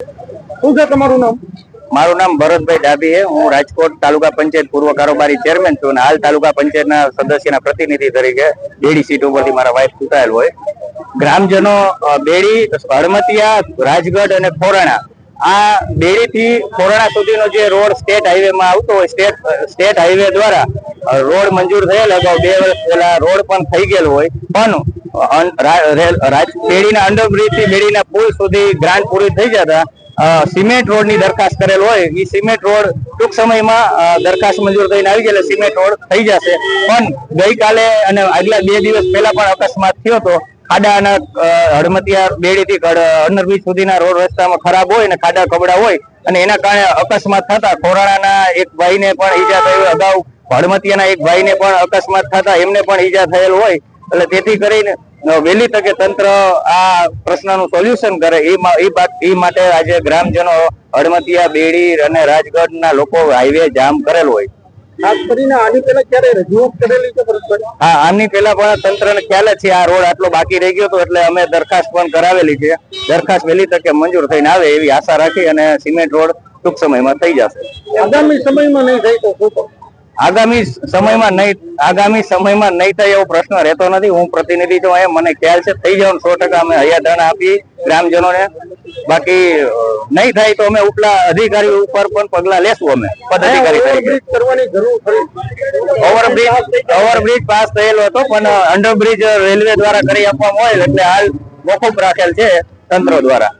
શું છે તમારું નામ? મારું નામ ભરતભાઈ ડાભી છે। હું રાજકોટ તાલુકા પંચાયત પૂર્વ કારોબારી ચેરમેન છું અને હાલ તાલુકા પંચાયતના સદસ્યના પ્રતિનિધિ તરીકે બેડી સીટ ઉપરથી મારા વાઇફ ચૂંટાયેલ હોય। ગ્રામજનો બેડી, હળમતિયા, રાજગઢ અને ખોરાણા, આ બેડી થી ખોરાણા સુધીનો જે રોડ સ્ટેટ હાઈવે માં આવતો હોય, સ્ટેટ હાઈવે દ્વારા રોડ મંજૂર થયેલ અગાઉ 2 વર્ષ પહેલા રોડ પણ થઈ ગયેલો હોય, પણ બેડીના અંડરબ્રિજ થી બેડીના પુલ સુધી ગ્રાન્ટ પૂરી થઈ જતા સિમેન્ટ રોડ ની દરખાસ્ત કરેલ હોય, એ સિમેન્ટ રોડ ટૂંક સમયમાં દરખાસ્ત મંજૂર થઈને આવી ગયેલા સિમેન્ટ રોડ થઈ જશે। પણ ગઈકાલે અને આગલા 2 દિવસ પહેલા પણ અકસ્માત થયો હતો। ખાડા અને હળમતિયા બેડી થી અંડરબ્રિજ સુધીના રોડ રસ્તામાં ખરાબ હોય અને ખાડા કબડા હોય અને એના કારણે અકસ્માત થતા ખોરાણાના એક ભાઈને પણ ઈજા થઈ, અગાઉ હળમતિયાના એક ભાઈને પણ અકસ્માત થતા એમને પણ ઈજા થયેલ હોય। એટલે તેથી કરીને વહેલી તકે તંત્ર આ પ્રશ્નનું સોલ્યુશન કરે એ માટે આજે ગ્રામજનો હળમતિયા, બેડી અને રાજગઢના લોકો હાઈવે જામ કરેલ હોય। ખાસ કરીને આની પહેલા ક્યારે રજૂઆત કરેલી છે ભરતભાઈ? હા, આની પહેલા પણ તંત્રને ખ્યાલ જ છે આ રોડ આટલો બાકી રહી ગયો હતો, એટલે અમે દરખાસ્ત પણ કરાવેલી છે। દરખાસ્ત વહેલી તકે મંજૂર થઈને આવે એવી આશા રાખી અને સિમેન્ટ રોડ ટૂંક સમયમાં થઈ જશે। આગામી સમયમાં નહીં થાય તો શું? આગામી સમયમાં નહીં થાય એવો પ્રશ્ન રહેતો નથી। હું પ્રતિનિધિ છું, મને ખ્યાલ છે થઈ જવાનું 100%। અમે હૈયાધારણા આપી ગ્રામજનોને, બાકી નહીં થાય તો અમે ઉપલા અધિકારીઓ ઉપર પણ પગલા લેશું। અમે પદાધિકારી તરીકે કરવાની જરૂર ખરી? ઓવરબ્રિજ પાસ થયેલો હતો, પણ અંડરબ્રિજ રેલવે દ્વારા કરી આપવામાં હોય એટલે હાલ મોકૂફ રાખેલ છે તંત્ર દ્વારા।